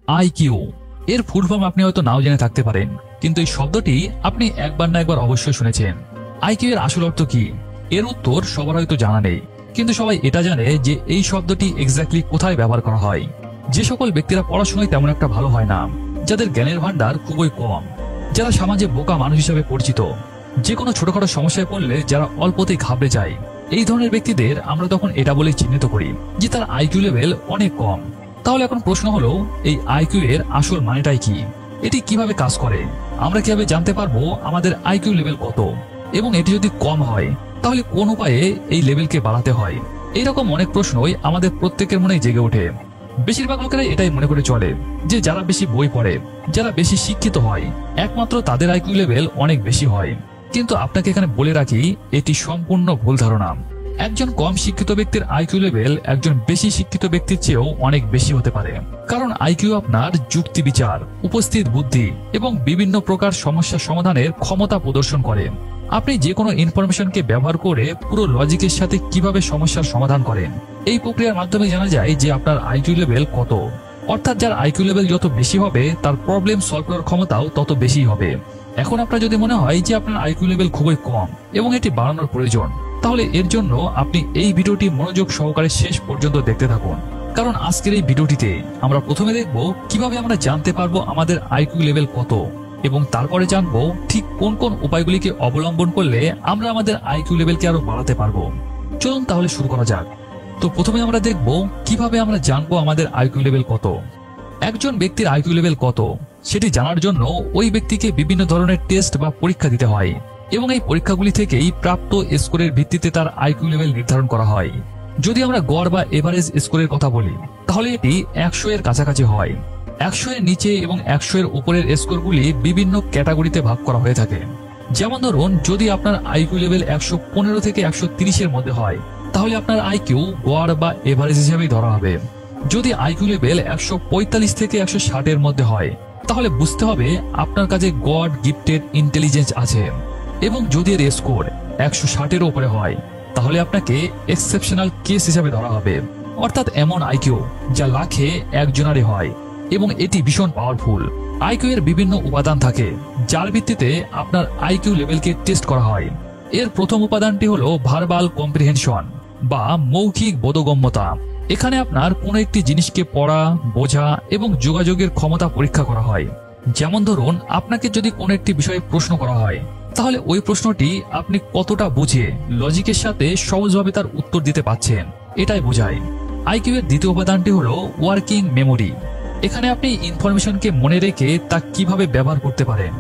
IQ এর full form আপনি হয়তো নাও জেনে থাকতে পারেন, কিন্তু এই শব্দটি আপনি একবার না একবার অবশ্যই শুনেছেন। আইকিউ এর আসল অর্থ কি? এর উত্তর সবার হয়তো জানা নেই, কিন্তু সবাই এটা জানে যে এই শব্দটি এক্স্যাক্টলি কোথায় ব্যবহার করা হয়। যে সকল ব্যক্তিরা পড়াশোনায় তেমন একটা ভালো হয় না, যাদের জ্ঞানের ভান্ডার খুবই কম, যারা সমাজে বোকা মানুষ হিসেবে পরিচিত, যে কোনো ছোটখাটো সমস্যায় পড়লে যারা অল্পতেই ঘাবড়ে যায়, এই ধরনের ব্যক্তিদের আমরা তখন এটা বলে চিহ্নিত করি যে তার আইকিউ লেভেল অনেক কম। তাহলে এখন প্রশ্ন হলো, এই আইকিউ এর আসল মানেটাই কি? এটি কিভাবে কাজ করে? আমরা কিভাবে জানতে পারবো আমাদের আইকিউ লেভেল কত? এবং এটি যদি কম হয় তাহলে কোন উপায়ে এই লেভেলকে বাড়াতে হয়? এইরকম অনেক প্রশ্নই আমাদের প্রত্যেকের মনেই জেগে ওঠে। বেশিরভাগ লোকেরা এটাই মনে করে চলে যে যারা বেশি বই পড়ে, যারা বেশি শিক্ষিত হয়, একমাত্র তাদের আইকিউ লেভেল অনেক বেশি হয়। কিন্তু আপনাকে এখানে বলে রাখি, এটি সম্পূর্ণ ভুল ধারণা। একজন কম শিক্ষিত ব্যক্তির আইকিউ লেভেল একজন বেশি শিক্ষিত ব্যক্তির চেয়েও অনেক বেশি হতে পারে, কারণ আইকিউ আপনার যুক্তি বিচার, উপস্থিত বুদ্ধি এবং বিভিন্ন প্রকার সমস্যা সমাধানের ক্ষমতা প্রদর্শন করে। আপনি যে কোনো ইনফরমেশনকে ব্যবহার করে পুরো লজিকের সাথে কিভাবে সমস্যার সমাধান করেন, এই প্রক্রিয়ার মাধ্যমে জানা যায় যে আপনার আইকিউ লেভেল কত। অর্থাৎ যার আইকিউ লেভেল যত বেশি হবে তার প্রবলেম সলভ করার ক্ষমতাও তত বেশি হবে। এখন আপনার যদি মনে হয় যে আপনার আইকিউ লেভেল খুবই কম এবং এটি বাড়ানোর প্রয়োজন, তাহলে এর জন্য আপনি এই ভিডিওটি মনোযোগ সহকারে শেষ পর্যন্ত দেখতে থাকুন, কারণ আজকের এই ভিডিওটিতে আমরা প্রথমে দেখব কিভাবে আমরা জানতে পারবো আমাদের আইকিউ লেভেল কত, এবং তারপরে জানবো ঠিক কোন কোন উপায়গুলিকে অবলম্বন করলে আমরা আমাদের আইকিউ লেভেলকে আরো বাড়াতে পারবো। চলুন তাহলে শুরু করা যাক। তো প্রথমে আমরা দেখব কিভাবে আমরা জানবো আমাদের আইকিউ লেভেল কত। একজন ব্যক্তির আইকিউ লেভেল কত সেটি জানার জন্য ওই ব্যক্তিকে বিভিন্ন ধরনের টেস্ট বা পরীক্ষা দিতে হয়, এবং এই পরীক্ষাগুলি থেকেই প্রাপ্ত স্কোরের ভিত্তিতে তার আইকিউ লেভেল নির্ধারণ করা হয়। যদি আমরা গড় বা এভারেজ স্কোরের কথা বলি, তাহলে এটি 100 এর কাছাকাছি হয়। 100 এর নিচে এবং 100 এর উপরের স্কোরগুলি বিভিন্ন ক্যাটাগরিতে ভাগ করা হয়ে থাকে। যেমন ধরুন, যদি আপনার আইকিউ লেভেল 115 থেকে 130 এর মধ্যে হয়, তাহলে আপনার আইকিউ গড় বা এভারেজ হিসেবেই ধরা হবে। যদি আইকিউ লেভেল 145 থেকে 160 এর মধ্যে হয়, তাহলে বুঝতে হবে আপনার কাছে গড গিফটেড ইন্টেলিজেন্স আছে। এবং যদি এর স্কোর 160 এর উপরে হয়, তাহলে আপনাকে এক্সেপশনাল কেস হিসেবে ধরা হবে। অর্থাৎ এমন আইকিউ যা লাখে একজনারই হয়, এবং এটি ভীষণ পাওয়ারফুল। আইকিউ এর বিভিন্ন উপাদান থাকে যার ভিত্তিতে আপনার আইকিউ লেভেলকে টেস্ট করা হয়। এর প্রথম উপাদানটি হলো ভার্বাল কম্প্রিহেনশন বা মৌখিক বোধগম্যতা। এখানে আপনার কোনো একটি জিনিসকে পড়া, বোঝা এবং যোগাযোগের ক্ষমতা পরীক্ষা করা হয়। যেমন ধরুন, আপনাকে যদি কোনো একটি বিষয়ে প্রশ্ন করা হয়, তাহলে ওই প্রশ্নটি আপনি কতটা বুঝে লজিকের সাথে সহজভাবে তার উত্তর দিতে পারছেন, এটাই বোঝায়। আইকিউ এর দ্বিতীয় উপাদানটি হলো ওয়ার্কিং মেমোরি। এখানে আপনি ইনফরমেশনকে মনে রেখে তা কিভাবে ব্যবহার করতে পারেন।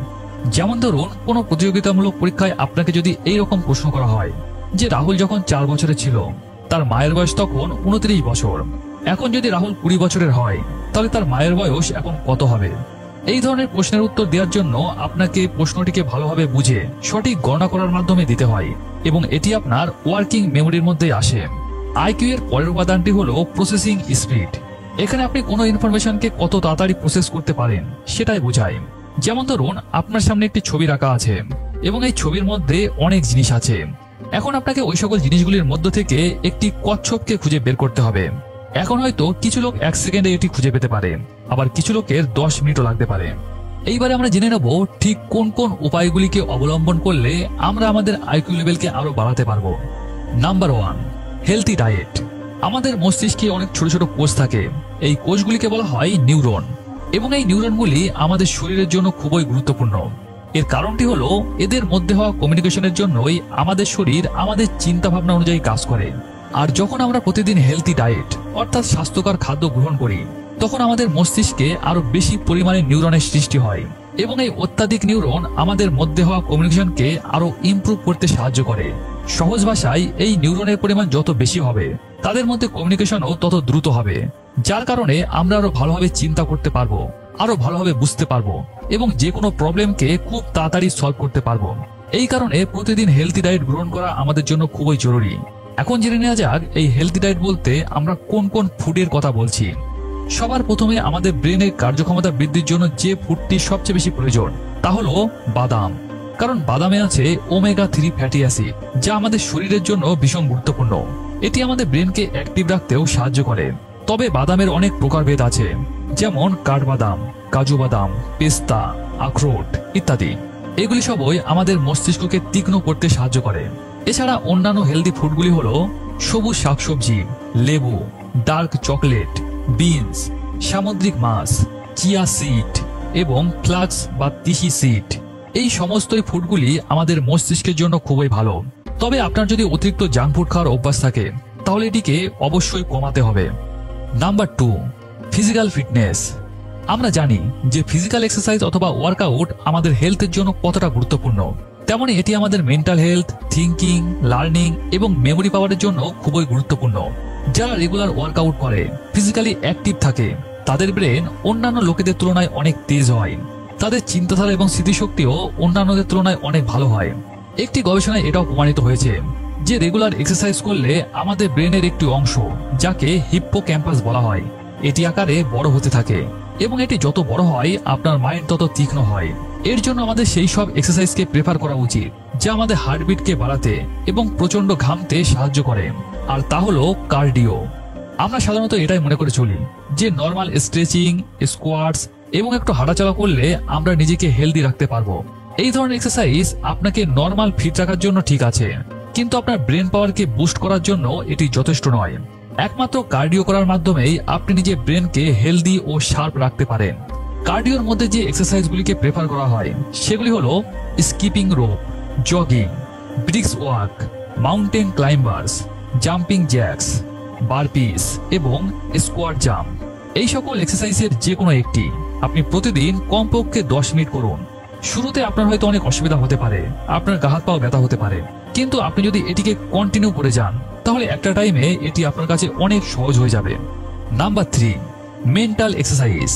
যেমন ধরুন, কোনো প্রতিযোগিতামূলক পরীক্ষায় আপনাকে যদি এইরকম প্রশ্ন করা হয় যে রাহুল যখন 4 বছরের ছিল, তার মায়ের বয়স তখন 29 বছর। এখন যদি রাহুল 20 বছরের হয়, তাহলে তার মায়ের বয়স এখন কত হবে? এই ধরনের প্রশ্নের উত্তর দেওয়ার জন্য আপনাকে প্রশ্নটিকে ভালোভাবে বুঝে সঠিক গণনা করার মাধ্যমে দিতে হয়, এবং এটি আপনার ওয়ার্কিং মেমোরির মধ্যে আসে। আইকিউ এর পরের উপাদানটি হলো প্রসেসিং স্পিড। এখানে আপনি কোনো ইনফরমেশনকে কত তাড়াতাড়ি প্রসেস করতে পারেন সেটাই বোঝায়। যেমন ধরুন, আপনার সামনে একটি ছবি রাখা আছে এবং এই ছবির মধ্যে অনেক জিনিস আছে। এখন আপনাকে ওই সকল জিনিসগুলির মধ্য থেকে একটি কচ্ছপকে খুঁজে বের করতে হবে। এখন হয়তো কিছু লোক 1 সেকেন্ডে এটি খুঁজে পেতে পারে, আবার কিছু লোকের 10 মিনিটও লাগতে পারে। এইবারে আমরা জেনে নেব ঠিক কোন কোন উপায়গুলিকে অবলম্বন করলে আমরা আমাদের আইকিউ লেভেলকে আরো বাড়াতে পারবো। Number 1, healthy diet. আমাদের মস্তিষ্কে অনেক ছোট ছোট কোষ থাকে। এই কোষগুলিকে বলা হয় নিউরন, এবং এই নিউরনগুলি আমাদের শরীরের জন্য খুবই গুরুত্বপূর্ণ। এর কারণটি হলো এদের মধ্যে হওয়া কমিউনিকেশনের জন্যই আমাদের শরীর আমাদের চিন্তা ভাবনা অনুযায়ী কাজ করে। আর যখন আমরা প্রতিদিন হেলথি ডায়েট অর্থাৎ স্বাস্থ্যকর খাদ্য গ্রহণ করি, তখন আমাদের মস্তিষ্কে আরো বেশি পরিমাণে নিউরনের সৃষ্টি হয়, এবং এই অত্যাধিক নিউরন আমাদের মধ্যে হওয়া কমিউনিকেশনকে আরো ইমপ্রুভ করতে সাহায্য করে। সহজ ভাষায়, এই নিউরনের পরিমাণ যত বেশি হবে, তাদের মধ্যে কমিউনিকেশনও তত দ্রুত হবে, যার কারণে আমরা আরো ভালোভাবে চিন্তা করতে পারবো, আরো ভালোভাবে বুঝতে পারবো, এবং যে কোনো প্রবলেমকে খুব তাড়াতাড়ি সলভ করতে পারবো। এই কারণে প্রতিদিন হেলথি ডায়েট গ্রহণ করা আমাদের জন্য খুবই জরুরি। এখন জেনে নেওয়া যাক এই হেলথি ডায়েট বলতে আমরা কোন কোন ফুডের কথা বলছি। সবার প্রথমে আমাদের ব্রেনের কার্যক্ষমতা বৃদ্ধির জন্য যে ফুডটি সবচেয়ে বেশি প্রয়োজন তা হলো বাদাম। কারণ বাদামে আছে ওমেগা 3 ফ্যাটি অ্যাসিড, যা আমাদের শরীরের জন্য ভীষণ গুরুত্বপূর্ণ। এটি আমাদের ব্রেনকে অ্যাক্টিভ রাখতেও সাহায্য করে। তবে বাদামের অনেক প্রকারভেদ আছে। যেমন কাঠবাদাম, কাজু বাদাম, পেস্তা, আখরোট ইত্যাদি। এগুলি সবই আমাদের মস্তিষ্ককে তীক্ষ্ণ করতে সাহায্য করে। এছাড়া অন্যান্য হেলদি ফুডগুলি হলো সবুজ শাকসবজি, লেবু, ডার্ক চকলেট, বিনস, সামুদ্রিক মাছ, চিয়া সিড এবং ফ্লাক্স বা তিসি সিড। এই সমস্ত ফুডগুলি আমাদের মস্তিষ্কের জন্য খুবই ভালো। তবে আপনার যদি অতিরিক্ত জাঙ্ক ফুড খাওয়ার অভ্যাস থাকে তাহলে এটিকে অবশ্যই কমাতে হবে। Number 2, physical fitness. আমরা জানি যে ফিজিক্যাল এক্সারসাইজ অথবা ওয়ার্কআউট আমাদের হেলথের জন্য কতটা গুরুত্বপূর্ণ, তেমনি এটি আমাদের মেন্টাল হেলথ, থিঙ্কিং, লার্নিং এবং মেমোরি পাওয়ারের জন্য খুবই গুরুত্বপূর্ণ। যারা রেগুলার ওয়ার্কআউট করে, ফিজিক্যালি অ্যাক্টিভ থাকে, তাদের ব্রেন অন্যান্য লোকেদের তুলনায় অনেক তেজ হয়। তাদের চিন্তাধারা এবং স্মৃতিশক্তিও অন্যান্যদের তুলনায় অনেক ভালো হয়। একটি গবেষণায় এটাও প্রমাণিত হয়েছে যে রেগুলার এক্সারসাইজ করলে আমাদের ব্রেনের একটি অংশ, যাকে হিপ্পোক্যাম্পাস বলা হয়, এটি আকারে বড় হতে থাকে এবং এটি যত বড় হয় আপনার মাইন্ড তত তীক্ষ্ণ হয়। এর জন্য আমাদের সেই সব এক্সারসাইজকে প্রেফার করা উচিত যা আমাদের হার্টবিটকে বাড়াতে এবং প্রচন্ড ঘামতে সাহায্য করে, আর তা হলো কার্ডিও। আমরা সাধারণত এটাই মনে করে চলি যে নর্মাল স্ট্রেচিং, স্কোয়াটস এবং একটু হাঁটাচলা করলে আমরা নিজেকে হেলদি রাখতে পারবো। এই ধরনের এক্সারসাইজ আপনাকে নর্মাল ফিট রাখার জন্য ঠিক আছে, কিন্তু আপনার ব্রেন পাওয়ারকে বুস্ট করার জন্য এটি যথেষ্ট নয়। একমাত্র কার্ডিও করার মাধ্যমেই আপনি নিজের ব্রেনকে হেলদি ও শার্প রাখতে পারেন। কার্ডিওর মধ্যে যে এক্সারসাইজগুলিকে প্রেফার করা হয় সেগুলি হলো skipping rope, jogging, brisk walk, mountain climbers, jumping jacks, burpees এবং স্কোয়াট জাম্প। এই সকল এক্সারসাইজের যে কোনো একটি আপনি প্রতিদিন কমপক্ষে 10 মিনিট করুন। শুরুতে আপনার হয়তো অনেক অসুবিধা হতে পারে, আপনার গা হাত পাও ব্যথা হতে পারে, কিন্তু আপনি যদি এটিকে কন্টিনিউ করে যান তাহলে একটা টাইমে এটি আপনার কাছে অনেক সহজ হয়ে যাবে। Number 3, mental exercise.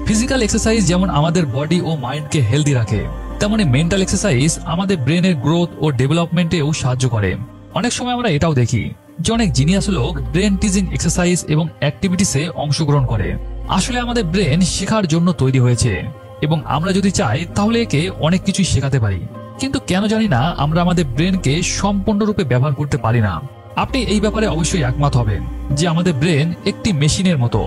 Physical exercise যেমন আমাদের বডি ও মাইন্ডকে হেলদি রাখে, তেমনি মেন্টাল এক্সারসাইজ আমাদের ব্রেনের গ্রোথ ও ডেভেলপমেন্টেও সাহায্য করে। অনেক সময় আমরা এটাও দেখি যে অনেক জিনিয়াস লোক ব্রেন টিজিং এক্সারসাইজ এবং অ্যাক্টিভিটিসে অংশগ্রহণ করে। আসলে আমাদের ব্রেন শেখার জন্য তৈরি হয়েছে এবং আমরা যদি চাই তাহলে একে অনেক কিছুই শেখাতে পারি, কিন্তু কেন জানি না আমরা আমাদের ব্রেনকে সম্পূর্ণরূপে ব্যবহার করতে পারি না। আপনি এই ব্যাপারে অবশ্যই একমত হবেন যে আমাদের ব্রেন একটি মেশিনের মতো।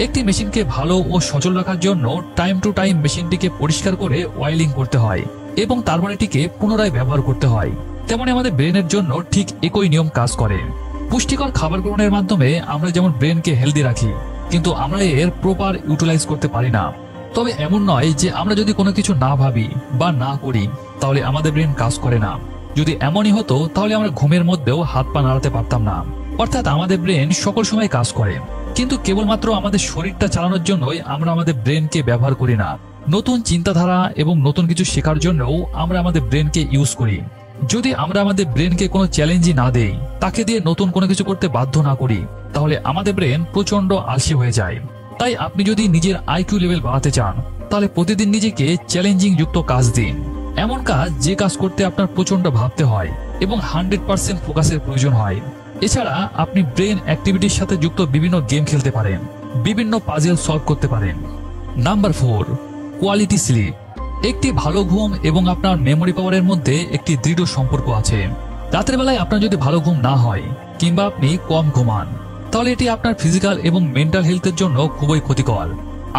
একটি মেশিনকে ভালো ও সচল রাখার জন্য টাইম টু টাইম মেশিনটিকে পরিষ্কার করে অয়েলিং করতে হয় এবং তারপর এটিকে পুনরায় ব্যবহার করতে হয়। তেমনি আমাদের ব্রেনের জন্য ঠিক একই নিয়ম কাজ করে। পুষ্টিকর খাবার গ্রহণের মাধ্যমে আমরা যেমন ব্রেনকে হেলদি রাখি, কিন্তু আমরা এর প্রপার ইউটিলাইজ করতে পারি না। তবে এমন নয় যে আমরা যদি কোনো কিছু না ভাবি বা না করি তাহলে আমাদের ব্রেন কাজ করে না। যদি এমনই হতো তাহলে আমরা ঘুমের মধ্যেও হাত পা নাড়াতে পারতাম না। অর্থাৎ আমাদের ব্রেন সকল সময় কাজ করে, কিন্তু কেবলমাত্র আমাদের শরীরটা চালানোর জন্যই আমরা আমাদের ব্রেনকে ব্যবহার করি না। নতুন চিন্তাধারা এবং নতুন কিছু শেখার জন্যও আমরা আমাদের ব্রেনকে ইউজ করি। যদি আমরা আমাদের ব্রেনকে কোনো চ্যালেঞ্জই না দেই, তাকে দিয়ে নতুন কোনো কিছু করতে বাধ্য না করি, তাহলে আমাদের ব্রেন প্রচন্ড আলসি হয়ে যায়। তাই আপনি যদি নিজের আইকিউ লেভেল বাড়াতে চান তাহলে প্রতিদিন নিজেকে চ্যালেঞ্জিং যুক্ত কাজ দিন। এমন কাজ যে কাজ করতে আপনার প্রচন্ড ভাবতে হয় এবং 100% ফোকাসের প্রয়োজন হয়। এছাড়া আপনি ব্রেন অ্যাক্টিভিটির সাথে যুক্ত বিভিন্ন গেম খেলতে পারেন, বিভিন্ন পাজেল সলভ করতে পারেন। Number 4, quality sleep. একটি ভালো ঘুম এবং আপনার মেমোরি পাওয়ারের মধ্যে একটি দৃঢ় সম্পর্ক আছে। রাতের বেলায় আপনার যদি ভালো ঘুম না হয় কিংবা আপনি কম ঘুমান তাহলে এটি আপনার ফিজিক্যাল এবং মেন্টাল হেলথের জন্য খুবই ক্ষতিকর।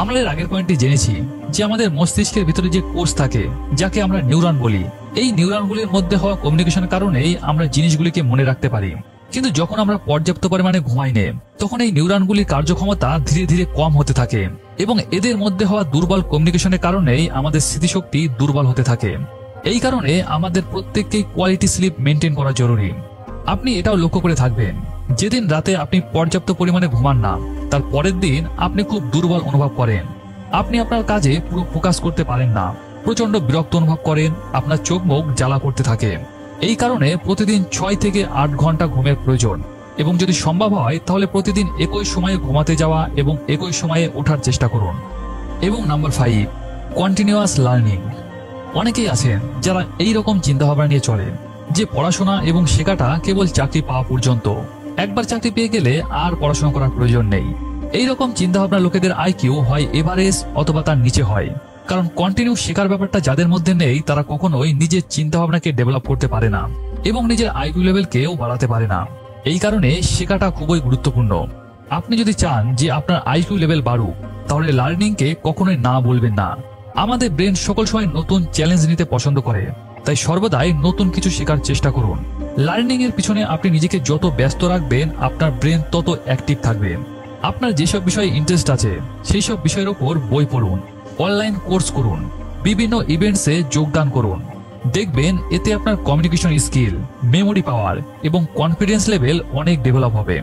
আমরা এর আগের পয়েন্টটি জেনেছি যে আমাদের মস্তিষ্কের ভিতরে যে কোষ থাকে, যাকে আমরা নিউরন বলি, এই নিউরনগুলির মধ্যে হওয়া কমিউনিকেশনের কারণেই আমরা জিনিসগুলিকে মনে রাখতে পারি। কিন্তু যখন আমরা পর্যাপ্ত পরিমাণে ঘুমাই না, তখন এই নিউরনগুলির কার্যক্ষমতা ধীরে ধীরে কম হতে থাকে এবং এদের মধ্যে হওয়া দুর্বল কমিউনিকেশনের কারণেই আমাদের স্মৃতিশক্তি দুর্বল হতে থাকে। এই কারণে আমাদের প্রত্যেককেই কোয়ালিটি স্লিপ মেনটেন করা জরুরি। আপনি এটাও লক্ষ্য করে থাকবেন, যেদিন রাতে আপনি পর্যাপ্ত পরিমাণে ঘুমান না, তার পরের দিন আপনি খুব দুর্বল অনুভব করেন। আপনি আপনার কাজে পুরো ফোকাস করতে পারেন না, প্রচন্ড বিরক্ত অনুভব করেন, আপনার চোখ মুখ জ্বালা করতে থাকে। এই কারণে প্রতিদিন 6 থেকে 8 ঘন্টা ঘুমের প্রয়োজন এবং যদি সম্ভব হয় তাহলে প্রতিদিন একই সময়ে ঘুমাতে যাওয়া এবং একই সময়ে ওঠার চেষ্টা করুন। এবং নাম্বার 5, কন্টিনিউয়াস লার্নিং। অনেকেই আছেন যারা এই রকম চিন্তাভাবনা নিয়ে চলেন যে পড়াশোনা এবং শেখাটা কেবল চাকরি পাওয়া পর্যন্ত, একবার চাকরি পেয়ে গেলে আর পড়াশোনা করার প্রয়োজন নেই। এই রকম চিন্তাভাবনা লোকেদের আইকিউ হয় এভারেজ অথবা তার নিচে হয়, কারণ কন্টিনিউ শেখার ব্যাপারটা যাদের মধ্যে নেই তারা কখনোই নিজের চিন্তাভাবনাকে ডেভেলপ করতে পারে না এবং নিজের আইকিউ লেভেলকেও বাড়াতে পারে না। এই কারণে শেখাটা খুবই গুরুত্বপূর্ণ। আপনি যদি চান যে আপনার আইকিউ লেভেল বাড়ুক তাহলে লার্নিংকে কখনোই না বলবেন না। আমাদের ব্রেন সকল সময় নতুন চ্যালেঞ্জ নিতে পছন্দ করে, তাই সর্বদাই নতুন কিছু শেখার চেষ্টা করুন। লার্নিং এর পিছনে আপনি নিজেকে যত ব্যস্ত রাখবেন, আপনার ব্রেন তত অ্যাক্টিভ থাকবে। আপনার যেসব বিষয়ে ইন্টারেস্ট আছে সেই সব বিষয়ের উপর বই পড়ুন, অনলাইন কোর্স করুন, বিভিন্ন ইভেন্টসে যোগদান করুন। দেখবেন এতে আপনার কমিউনিকেশন স্কিল, মেমোরি পাওয়ার এবং কনফিডেন্স লেভেল অনেক ডেভেলপ হবে।